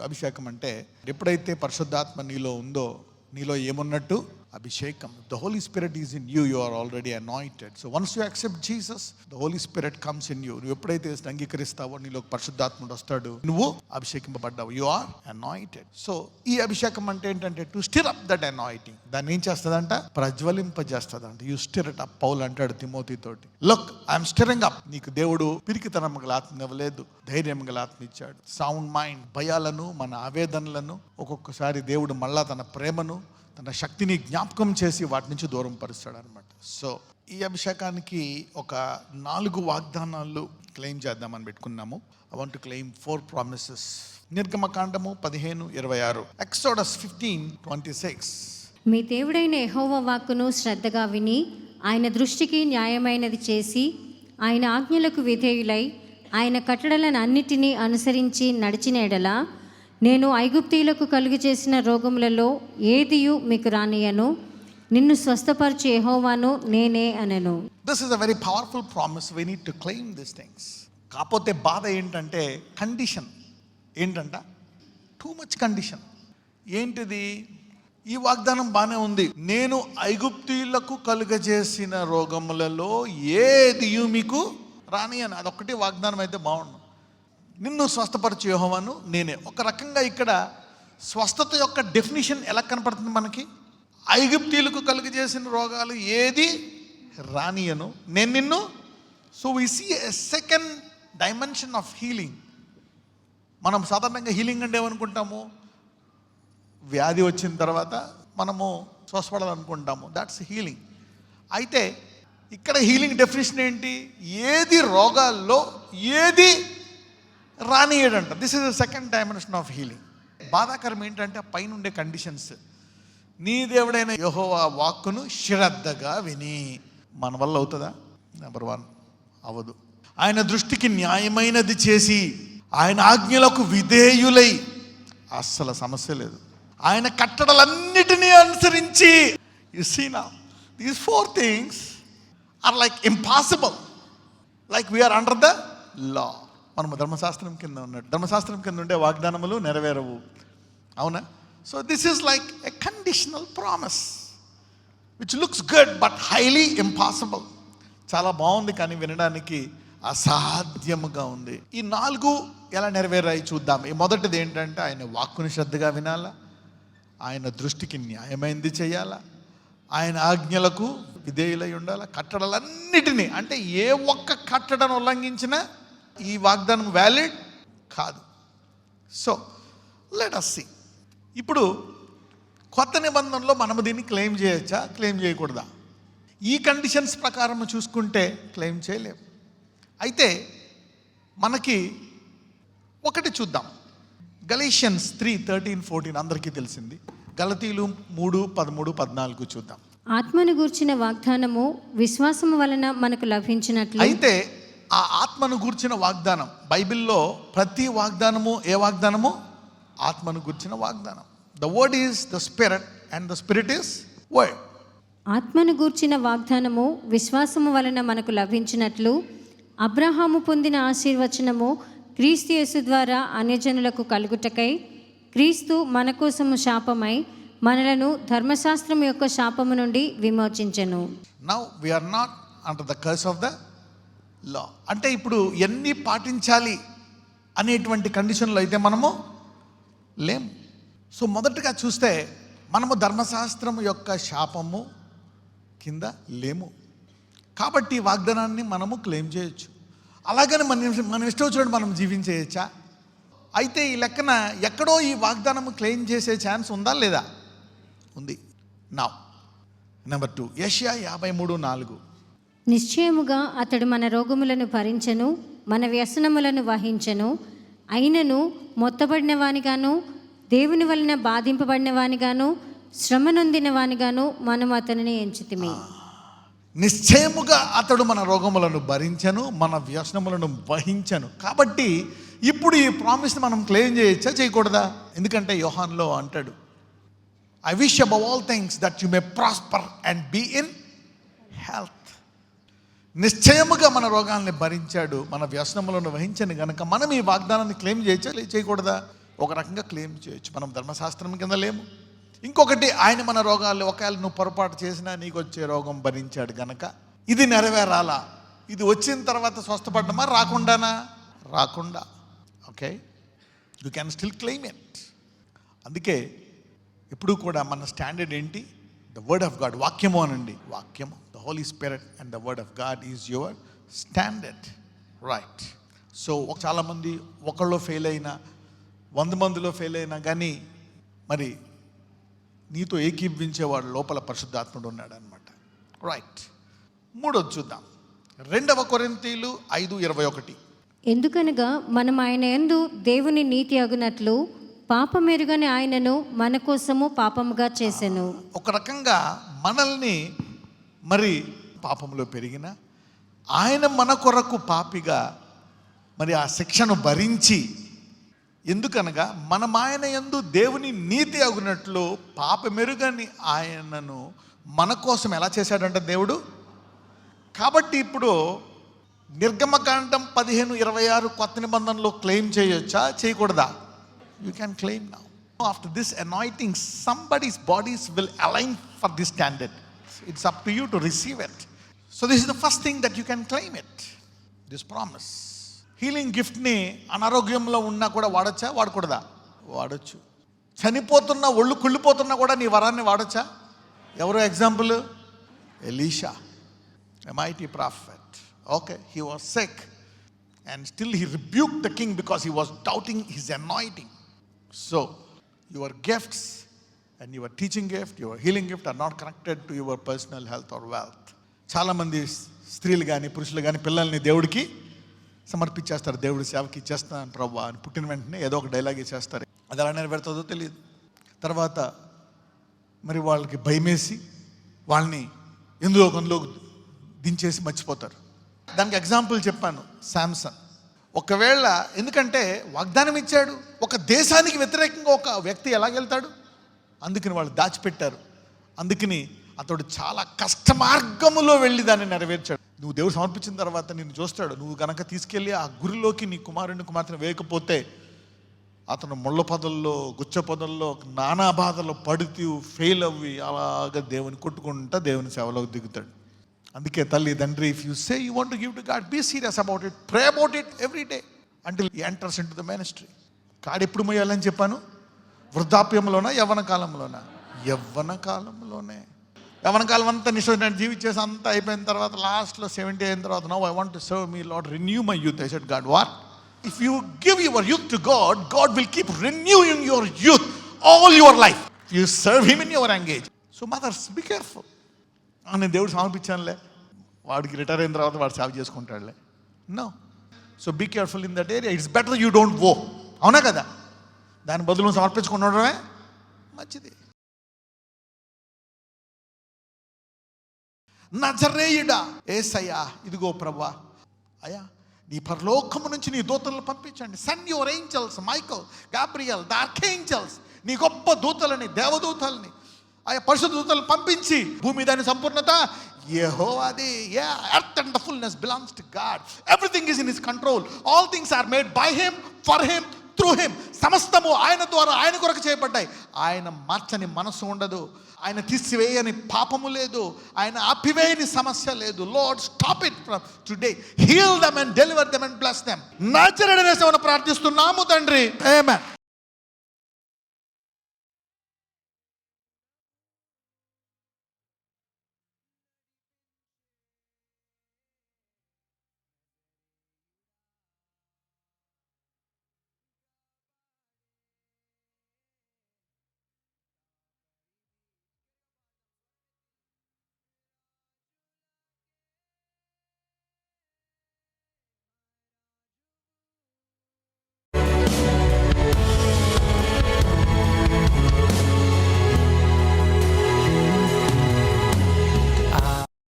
అభిషేకం అంటే ఎప్పుడైతే పరిశుద్ధాత్మ నీలో ఉందో, నీలో ఏమున్నట్టు? అభిషేకం. The Holy Spirit is in you. You are already anointed. So once you accept Jesus, the Holy Spirit comes in you. నువ్వు ఎప్పుడైతే అంగీకరిస్తావో నీలో పరిశుద్ధాత్ముడు వస్తాడు, నువ్వు అభిషేకింపబడ్డావు. You are anointed. సో ఈ అభిషేకం అంటే ఏంటంటే to stir up that anointing. దాన్ని ఏం చేస్తుందంట? ప్రజ్వలింపజేస్తుందంట. You stir it up. Paul అంటాడు తిమోతి తోటి, లుక్ ఐఎమ్ స్టిరింగ్ అప్. నీకు దేవుడు పిరికితనం గల ఆత్మ ఇవ్వలేదు, ధైర్యం గల ఆత్మ ఇచ్చాడు. Sound mind. భయాలను, మన ఆవేదనలను ఒక్కొక్కసారి దేవుడు మళ్ళా తన ప్రేమను, తన శక్తిని జ్ఞాపకం చేసి వాటి నుంచి దూరం పరుస్తాడు అనమాట. సో ఈ అభిషేకానికి ఒక 4 వాగ్దానాలు క్లెయిమ్ చేద్దామని పెట్టుకున్నాము. I want to claim 4 promises. నిర్గమకాండము 15:26, ఎక్సోడస్ 15:26. మీ దేవుడైన యెహోవా వాక్కును శ్రద్ధగా విని ఆయన దృష్టికి న్యాయమైనది చేసి ఆయన ఆజ్ఞలకు విధేయులై ఆయన కట్టడలను అన్నిటినీ అనుసరించి నడిచిన ఎడల నేను ఐగుప్తీయులకు కలుగు చేసిన రోగములలో ఏదియు మీకు రానియను, నిన్ను స్వస్థపరచు యెహోవాను నేనే అనెను. This is a very powerful promise. We need to claim these things. కాకపోతే బాధ ఏంటంటే కండిషన్ ఏంటంట? Too much condition. ఏంటిది? ఈ వాగ్దానం బాగానే ఉంది, నేను ఐగుప్తీయులకు కలుగజేసిన రోగములలో ఏదియు మీకు రాని అని. అదొక్కటి వాగ్దానం అయితే బాగుండు. నిన్ను స్వస్థపరచు యెహోవాను నేనే. ఒక రకంగా ఇక్కడ స్వస్థత యొక్క డెఫినిషన్ ఎలా కనపడుతుంది మనకి? ఐగుప్తీయులకు కలుగజేసిన రోగాలు ఏది రానియను, నేను నిన్ను. So we see a second dimension of healing. మనం సాధారణంగా హీలింగ్ అంటే ఏమనుకుంటాము? వ్యాధి వచ్చిన తర్వాత మనము స్వస్థపడాలనుకుంటాము, దాట్స్ హీలింగ్. అయితే ఇక్కడ హీలింగ్ డెఫినేషన్ ఏంటి? ఏది రోగాల్లో ఏది రానియడంట. This is the second dimension of healing. బాధాకరం ఏంటంటే పైన ఉండే కండిషన్స్. నీ దేవుడైన యెహోవా వాక్కును శ్రద్ధగా విని. మన వల్ల అవుతుందా? నెంబర్ 1 అవ్వదు. ఆయన దృష్టికి న్యాయమైనది చేసి ఆయన ఆజ్ఞలకు విధేయులై, అస్సలు సమస్య లేదు. ఆయన కట్టడలన్నిటినీ అనుసరించి. You see now these 4 things are like impossible. Like we are under the law. మనము ధర్మశాస్త్రం కింద ఉన్నట్టు. ధర్మశాస్త్రం కింద ఉండే వాగ్దానములు నెరవేరవు, అవునా? So this is like a conditional promise which looks good but highly impossible. చాలా బాగుంది కానీ వినడానికి అసాధ్యముగా ఉంది. ఈ 4 ఎలా నెరవేరాయి చూద్దాం. ఈ మొదటిది ఏంటంటే ఆయన వాక్కుని శ్రద్ధగా వినాలా, ఆయన దృష్టికి న్యాయమైంది చేయాలా, ఆయన ఆజ్ఞలకు విధేయులై ఉండాలా, కట్టడలన్నిటినీ. అంటే ఏ ఒక్క కట్టడను ఉల్లంఘించినా ఈ వాగ్దానం వ్యాలిడ్ కాదు. So let us see. ఇప్పుడు కొత్త నిబంధనలో మనము దీన్ని క్లెయిమ్ చేయొచ్చా, క్లెయిమ్ చేయకూడదా? ఈ కండిషన్స్ ప్రకారం చూసుకుంటే క్లెయిమ్ చేయలేము. అయితే మనకి ఒకటి చూద్దాం. గలీషియన్స్ 3:13-14 అందరికీ తెలిసింది. గలతీలు 3:13-14 చూద్దాం. ఆత్మను గూర్చిన వాగ్దానము విశ్వాసము వలన మనకు లభించినట్లు. అయితే ఆ ఆత్మను గూర్చిన వాగ్దానం, బైబిల్లో ప్రతి వాగ్దానము ఏ వాగ్దానము? ఆత్మను గూర్చిన వాగ్దానం. The word is the spirit and the spirit is word. ఆత్మను గూర్చిన వాగ్దానము విశ్వాసము వలన మనకు లభించినట్లు అబ్రహాము పొందిన ఆశీర్వచనము క్రీస్తు యేసు ద్వారా అన్యజనులకు కలుగుటకై క్రీస్తు మన కోసము శాపమై మనలను ధర్మశాస్త్రం యొక్క శాపము నుండి విమోచించెను. Now we are not under the curse of the law. అంటే ఇప్పుడు ఎన్ని పాటించాలి అనేటువంటి కండిషన్లో అయితే మనము లేము. సో మొదటగా చూస్తే మనము ధర్మశాస్త్రం యొక్క శాపము కింద లేము. కాబట్టి వాగ్దానాన్ని మనము క్లెయిమ్ చేయొచ్చు. అలాగని మనం ఇష్టం వచ్చినట్టు మనం జీవించేయచ్చా? అయితే ఈ లెక్కన ఎక్కడో ఈ వాగ్దానము క్లెయిమ్ చేసే ఛాన్స్ ఉందా లేదా? ఉంది. నౌ నెంబర్ 2, యెషయా 53:4. నిశ్చయముగా అతడు మన రోగములను భరించెను, మన వ్యసనములను వహించెను, అయినను మొత్తబడిన వానిగాను దేవుని వలన బాధింపబడిన వానిగాను శ్రమ నొందిన వానిగాను మనం అతనిని ఎంచితిమి. నిశ్చయముగా అతడు మన రోగములను భరించెను, మన వ్యసనములను వహించెను. కాబట్టి ఇప్పుడు ఈ ప్రామిస్ని మనం క్లెయిమ్ చేయొచ్చా, చేయకూడదా? ఎందుకంటే యోహాన్లో అంటాడు, I wish above all things that you may prosper and be in health. నిశ్చయముగా మన రోగాల్ని భరించాడు, మన వ్యసనములను వహించను గనక మనం ఈ వాగ్దానాన్ని క్లెయిమ్ చేయొచ్చా, చేయకూడదా? ఒక రకంగా క్లెయిమ్ చేయొచ్చు. మనం ధర్మశాస్త్రం కింద లేము. ఇంకొకటి, ఆయన మన రోగాలు ఒకవేళ నువ్వు పొరపాటు చేసినా నీకు వచ్చే రోగం భరించాడు గనక ఇది నెరవేరాలా. ఇది వచ్చిన తర్వాత స్వస్థపడ్డమా రాకుండానా? రాకుండా. Okay, you can still claim it. అందుకే ఎప్పుడు కూడా మన స్టాండర్డ్ ఏంటి? The word of God. వాక్యము అనండి, వాక్యము. The Holy Spirit and the word of God is your standard, right? So చాలామంది ఒకళ్ళు ఫెయిల్ అయినా 100 మందిలో ఫెయిల్ అయినా కానీ మరి నీతో ఏకీభవించేవాడు లోపల పరిశుద్ధాత్ముడు ఉన్నాడు అనమాట, రైట్? మూడోది చూద్దాం, 2 కొరింథీయులు 5:21. ఎందుకనగా మనం ఆయన యందు దేవుని నీతి అగునట్లు పాపమెరుగని ఆయనను మన కోసము పాపముగా చేసెను. ఒక రకంగా మనల్ని మరి పాపంలో పెరిగిన ఆయన మన కొరకు పాపిగా మరి ఆ శిక్షను భరించి, ఎందుకనగా మనం ఆయన యందు దేవుని నీతి అగునట్లు పాపమెరుగని ఆయనను మన కోసం ఎలా చేశాడంటే దేవుడు. కాబట్టి ఇప్పుడు నిర్గమకాండం 15:26 కొత్త నిబంధనలో క్లెయిమ్ చేయొచ్చా, చేయకూడదా? You can claim now. After this anointing, somebody's bodies will align for this standard. It's up to you to receive it. So this is the first thing that you can claim it. This promise. Healing గిఫ్ట్ని అనారోగ్యంలో ఉన్నా కూడా వాడచ్చా, వాడకూడదా? వాడచ్చు. చనిపోతున్నా, ఒళ్ళు కుళ్ళిపోతున్నా కూడా నీ వరాన్ని వాడచ్చా? ఎవరు example? Elisha, a mighty prophet. Okay, he was sick and still he rebuked the king because he was doubting his anointing. So, your gifts and your teaching gift, your healing gift are not connected to your personal health or wealth. చాలామంది స్త్రీలు కానీ పురుషులు కానీ పిల్లల్ని దేవుడికి సమర్పించేస్తారు. దేవుడి సేవకి ఇచ్చేస్తాను ప్రభు అని పుట్టిన వెంటనే ఏదో ఒక డైలాగ్ ఇచ్చేస్తారు. అది ఎలా నెరవేరుతుందో తెలియదు. తర్వాత మరి వాళ్ళకి భయమేసి వాళ్ళని ఎందులో కొందులో దించేసి మర్చిపోతారు. దానికి ఎగ్జాంపుల్ చెప్పాను, శాంసన్. ఒకవేళ, ఎందుకంటే వాగ్దానం ఇచ్చాడు, ఒక దేశానికి వ్యతిరేకంగా ఒక వ్యక్తి ఎలాగెళ్తాడు? అందుకని వాళ్ళు దాచిపెట్టారు. అందుకని అతడు చాలా కష్ట మార్గములో వెళ్ళి దాన్ని నెరవేర్చాడు. నువ్వు దేవుడు సమర్పించిన తర్వాత నిన్ను చూస్తాడు. నువ్వు కనుక తీసుకెళ్ళి ఆ గురిలోకి నీ కుమారుడిని కుమార్తెను వేయకపోతే అతను ముళ్ళ పొదల్లో, గుచ్చ పొదల్లో, నానా బాధలో పడుతూ ఫెయిల్ అవ్వి అలాగ దేవుని కొట్టుకుంటా దేవుని సేవలోకి దిగుతాడు. అందుకే తల్లి, తండ్రి, if you say you want to give to God, be serious about it, pray about it every day until he enters into the ministry. కాడు ఎప్పుడు మొయ్యాలని చెప్పాను? వృద్ధాప్యంలోనా, యవ్వన కాలంలోనా? యవ్వన కాలంలోనే. యవ్వన కాలం అంతా నిశ్చయం జీవించేసి అంతా అయిపోయిన తర్వాత లాస్ట్లో 70 అయిన తర్వాత, now I want to serve me Lord, renew my youth. I said, God, what? If you give your youth to God, God will keep renewing your youth all your life. You serve him in your engage. So mothers, be careful. నేను దేవుడు సమర్పించానులే, వాడికి retire అయిన తర్వాత వాడు సేవ చేసుకుంటాడులే. No. So be careful in that area. It's better you don't vow. అవునా కదా? దాని బదులు సమర్పించుకుండడమే మంచిది. నజరేయుడా, యేసయ్యా, ఇదిగో ప్రభువా, అయ్యా నీ పరలోకము నుంచి నీ దూతలను పంపించండి. Send your angels, Michael, Gabriel, the archangels, నీ గొప్ప దూతలని, దేవదూతల్ని, ఆయా పరిశుద్ధ దూతలను పంపించి భూమి దాని సంపూర్ణత యెహోవాది. Earth and the fullness belongs to God. Everything is in his control. All things are made by him, for him, through him. సమస్తము ఆయన ద్వారా, ఆయన కొరకు చేయబడ్డాయి. ఆయన మార్చని మనసు ఉండదు, ఆయన తీసివేయని పాపము లేదు, ఆయన ఆపివేయని సమస్య లేదు. Lord, stop it from today. Heal them and deliver them and bless them. నజరేయుడైన యేసుని ప్రార్థిస్తున్నాము తండ్రి, ఆమేన్.